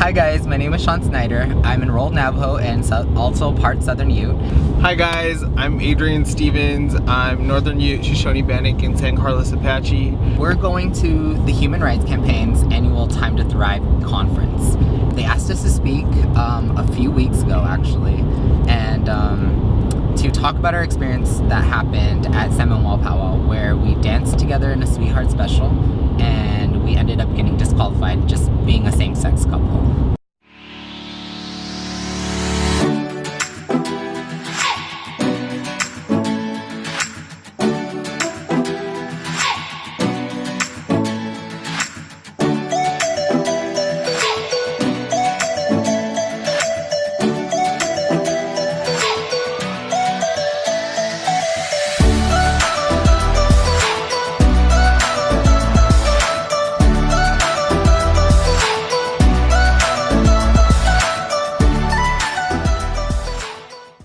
Hi guys, my name is Sean Snyder. I'm enrolled Navajo and also part Southern Ute. Hi guys, I'm Adrian Stevens. I'm Northern Ute, Shoshone Bannock, and San Carlos Apache. We're going to the Human Rights Campaign's annual Time to Thrive conference. They asked us to speak a few weeks ago actually, and to talk about our experience that happened at Salmon Wall Powwow, where we danced together in a Sweetheart Special and we ended up getting disqualified just being a same-sex couple.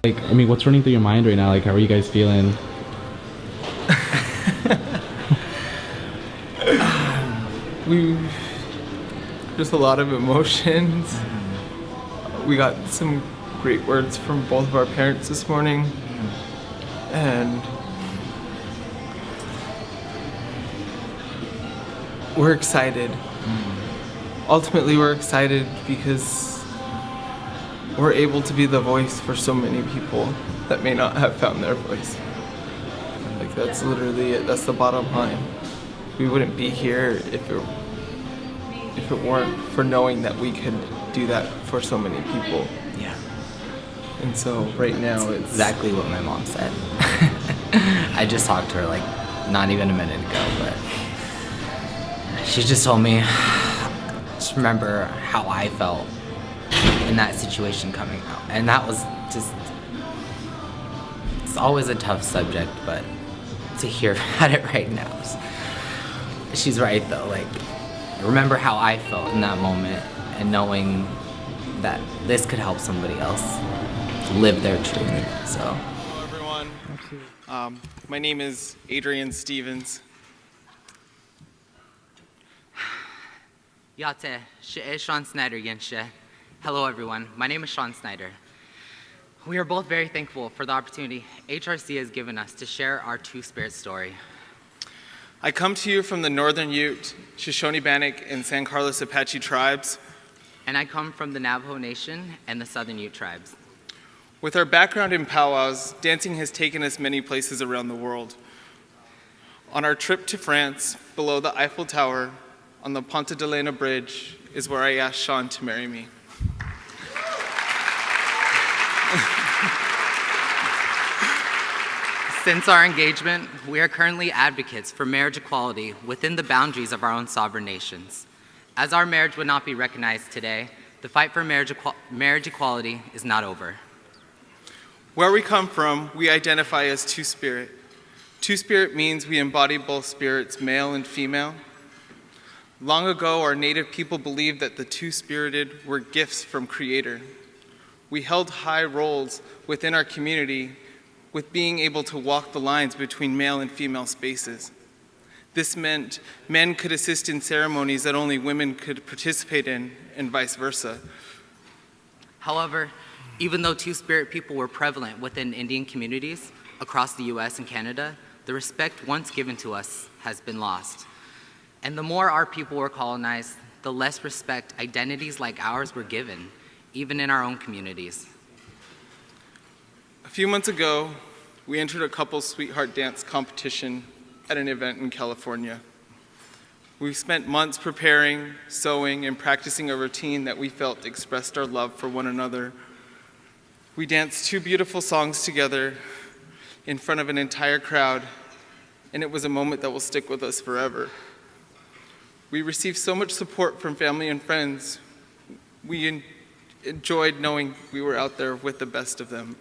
I mean, what's running through your mind right now? Like, how are you guys feeling? Just a lot of emotions. We got some great words from both of our parents this morning, and we're excited. Ultimately, we're excited because we're able to be the voice for so many people that may not have found their voice. Like, that's literally it. That's the bottom line. We wouldn't be here if it weren't for knowing that we could do that for so many people. Yeah. And so right now it's exactly what my mom said. I just talked to her like not even a minute ago, but she just told me, just remember how I felt in that situation coming out. And that was just, it's always a tough subject, but to hear about it right now, she's right though. Like, remember how I felt in that moment and knowing that this could help somebody else live their truth. So. Hello everyone. My name is Adrian Stevens. Yate, Sean Snyder Yenshe. Hello everyone, my name is Sean Snyder. We are both very thankful for the opportunity HRC has given us to share our Two-Spirit story. I come to you from the Northern Ute, Shoshone Bannock, and San Carlos Apache tribes. And I come from the Navajo Nation and the Southern Ute tribes. With our background in powwows, dancing has taken us many places around the world. On our trip to France, below the Eiffel Tower, on the Ponte de Lena Bridge, is where I asked Sean to marry me. Since our engagement, we are currently advocates for marriage equality within the boundaries of our own sovereign nations. As our marriage would not be recognized today, the fight for marriage equality is not over. Where we come from, we identify as Two-Spirit. Two-Spirit means we embody both spirits, male and female. Long ago, our native people believed that the two-spirited were gifts from Creator. We held high roles within our community with being able to walk the lines between male and female spaces. This meant men could assist in ceremonies that only women could participate in, and vice versa. However, even though Two-Spirit people were prevalent within Indian communities across the US and Canada, the respect once given to us has been lost. And the more our people were colonized, the less respect identities like ours were given, even in our own communities. A few months ago, we entered a couple's sweetheart dance competition at an event in California. We spent months preparing, sewing, and practicing a routine that we felt expressed our love for one another. We danced 2 beautiful songs together in front of an entire crowd, and it was a moment that will stick with us forever. We received so much support from family and friends. We enjoyed knowing we were out there with the best of them.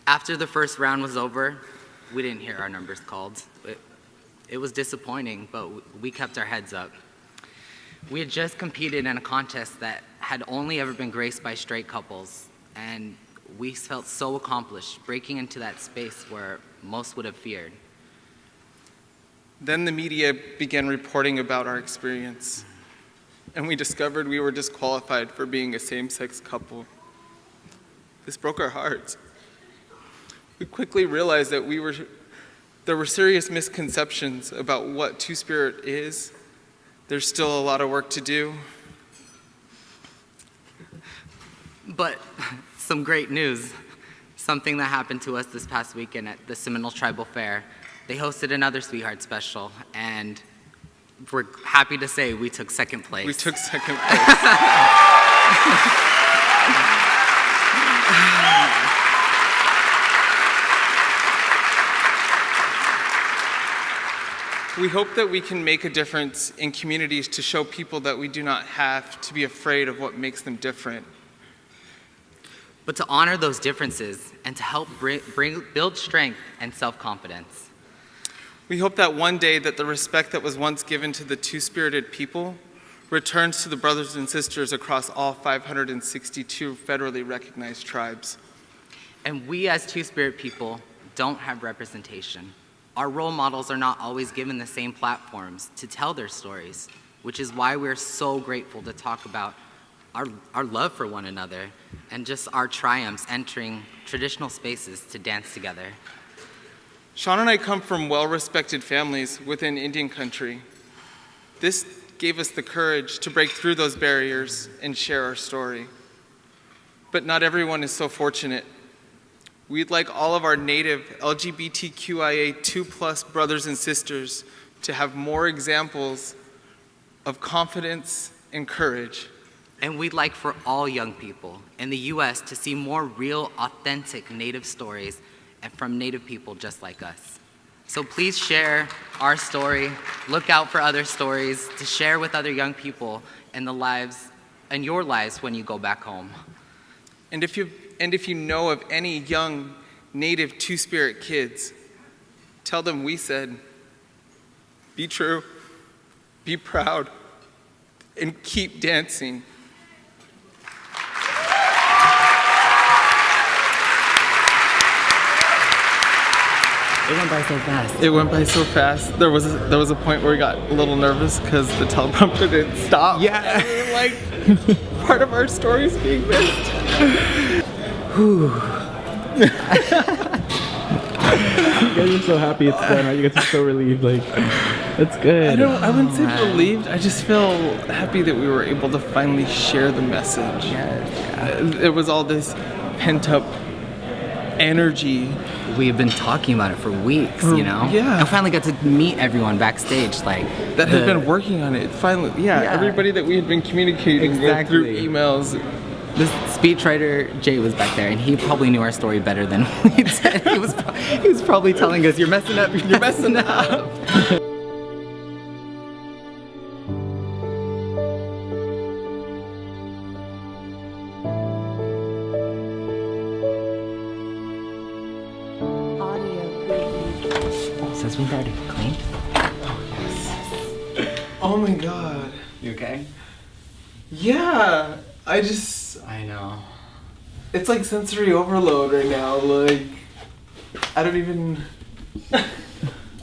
After the first round was over, we didn't hear our numbers called. It was disappointing, but we kept our heads up. We had just competed in a contest that had only ever been graced by straight couples, and we felt so accomplished breaking into that space where most would have feared. Then the media began reporting about our experience. and we discovered we were disqualified for being a same-sex couple. This broke our hearts. We quickly realized that there were serious misconceptions about what Two-Spirit is. There's still a lot of work to do. But some great news. Something that happened to us this past weekend at the Seminole Tribal Fair. They hosted another Sweetheart Special, and we're happy to say we took second place. We took second place. We hope that we can make a difference in communities to show people that we do not have to be afraid of what makes them different. But to honor those differences and to help build strength and self-confidence. We hope that one day that the respect that was once given to the two-spirited people returns to the brothers and sisters across all 562 federally recognized tribes. And we as Two-Spirit people don't have representation. Our role models are not always given the same platforms to tell their stories, which is why we're so grateful to talk about our love for one another and just our triumphs entering traditional spaces to dance together. Sean and I come from well-respected families within Indian country. This gave us the courage to break through those barriers and share our story. But not everyone is so fortunate. We'd like all of our native LGBTQIA2+ brothers and sisters to have more examples of confidence and courage. And we'd like for all young people in the U.S. to see more real, authentic Native stories and from Native people just like us. So please share our story. Look out for other stories to share with other young people and your lives when you go back home. And if you know of any young Native Two-Spirit kids, tell them we said, be true, be proud, and keep dancing. It went by so fast. It went by so fast. There was a point where we got a little nervous because the teleprompter didn't stop. Yeah. And we were like, part of our story is being missed. You guys are so happy it's done, right? You guys are so relieved. Like, it's good. I wouldn't say relieved. I just feel happy that we were able to finally share the message. Yeah. It was all this pent-up energy. We've been talking about it for weeks, you know? Yeah. I finally got to meet everyone backstage, like That had been working on it. Finally, yeah. Everybody that we had been communicating with through emails. The speechwriter Jay was back there, and he probably knew our story better than we did. He was probably telling us, "You're messing up. You're messing up." Since we've already cleaned. Oh my god. You okay? Yeah. I know. It's like sensory overload right now. Like, I don't even. Oh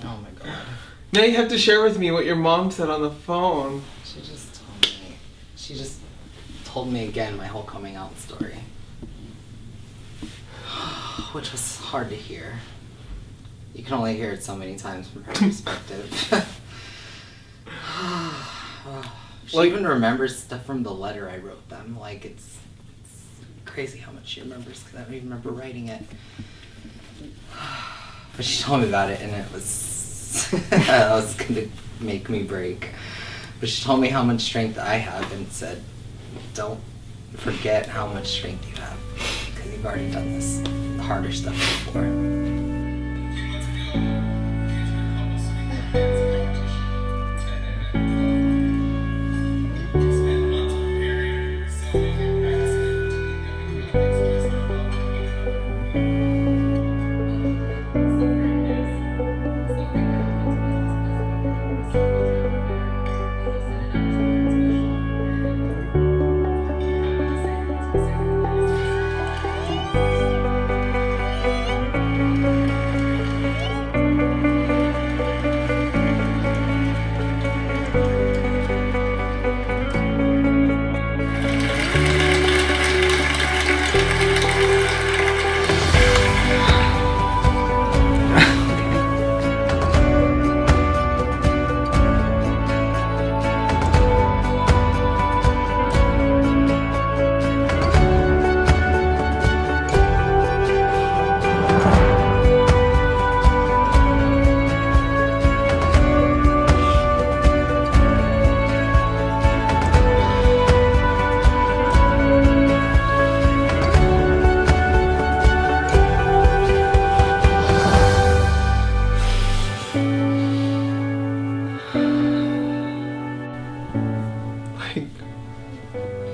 my god. Now you have to share with me what your mom said on the phone. She just told me again my whole coming out story. Which was hard to hear. You can only hear it so many times from her perspective. She even remembers stuff from the letter I wrote them. Like, it's crazy how much she remembers because I don't even remember writing it. But she told me about it, and it was that was gonna make me break. But she told me how much strength I have and said, "Don't forget how much strength you have because you've already done this harder stuff before."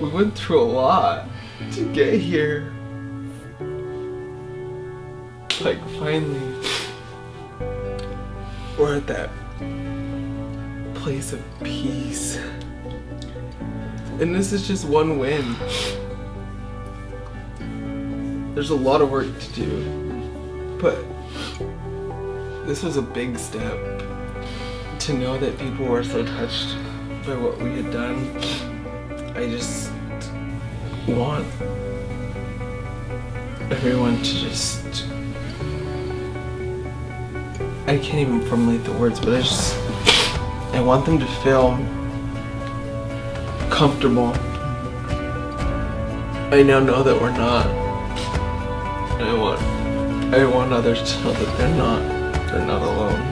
We went through a lot to get here. Like, finally, we're at that place of peace. And this is just one win. There's a lot of work to do, but this was a big step. To know that people were so touched by what we had done, I just want everyone to just, I can't even formulate the words, but I want them to feel comfortable. I now know that we're not. And I want others to know that they're not alone.